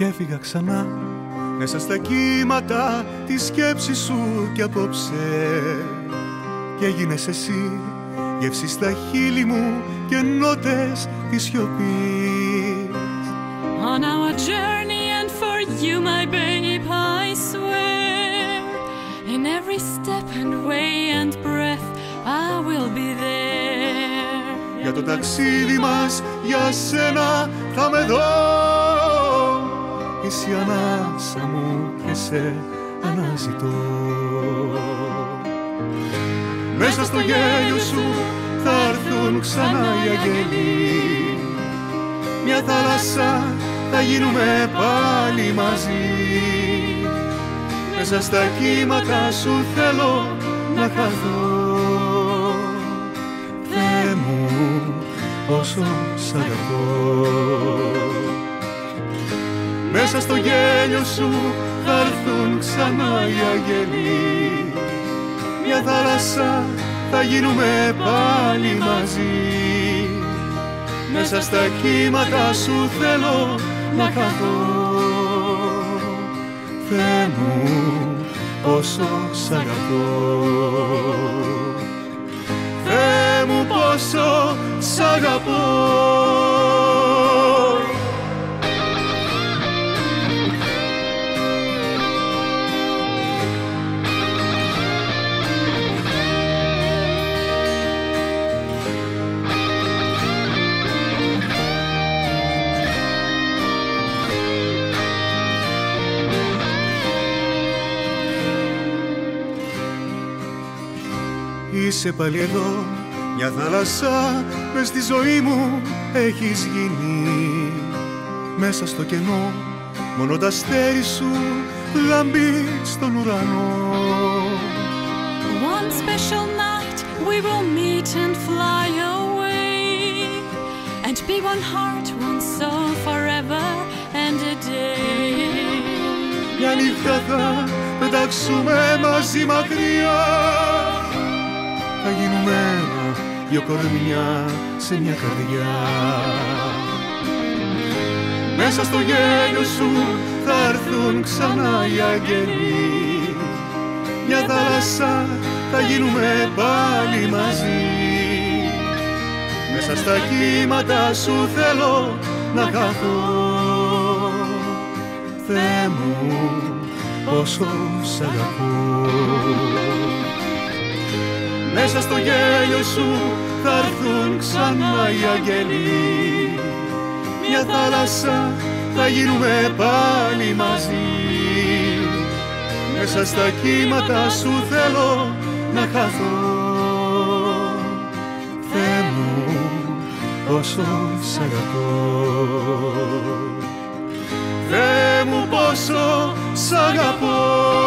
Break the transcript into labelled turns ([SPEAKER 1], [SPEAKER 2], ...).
[SPEAKER 1] και έφυγα ξανά μέσα στα κύματα της σκέψης σου κι απόψε κι έγινες εσύ γεύση στα χείλη μου και νότες της σιωπής.
[SPEAKER 2] On our journey and for you my babe I swear, in every step and way and breath I will be there.
[SPEAKER 1] Για το ταξίδι μας για σένα θα με δω, εσύ ανάσα μου και σε αναζητώ. Μέσα στο γέλιο σου θα έρθουν ξανά οι αγγέλοι, μια θάλασσα θα γίνουμε πάλι μαζί. Μέσα στα κύματα σου θέλω να χαθώ. Θεέ μου πόσο σ' αγαπώ. Μέσα στο γέλιο σου θα έρθουν ξανά οι αγγέλοι, μια θάλασσα θα γίνουμε πάλι μαζί. Μέσα στα κύματα σου θέλω να χαθώ. Θεέ μου πόσο σ' αγαπώ. Θεέ μου πόσο σ' αγαπώ. Είσαι πάλι εδώ, μια θάλασσα μες στη ζωή μου έχεις γίνει. Μέσα στο κενό μόνο τα αστέρι σου λάμπει στον ουρανό.
[SPEAKER 2] One special night we will meet and fly away, and be one heart, one soul forever and a day.
[SPEAKER 1] Μια νύχτα θα πετάξουμε μαζί μακριά, θα γίνουμε ένα, δυο κορμιά σε μια καρδιά. Μέσα στο γέλιο σου θα έρθουν ξανά οι αγγέλοι, μια θάλασσα θα γίνουμε πάλι μαζί. Μέσα στα κύματα σου θέλω να χαθώ. Θεέ μου πόσο σ' αγαπώ. Μέσα στο γέλιο σου θα έρθουν ξανά οι αγγέλοι, μια θάλασσα θα γίνουμε πάλι μαζί. Μέσα στα κύματα σου θέλω να χαθώ. Θεέ μου πόσο σ' αγαπώ. Θεέ μου πόσο σ' αγαπώ.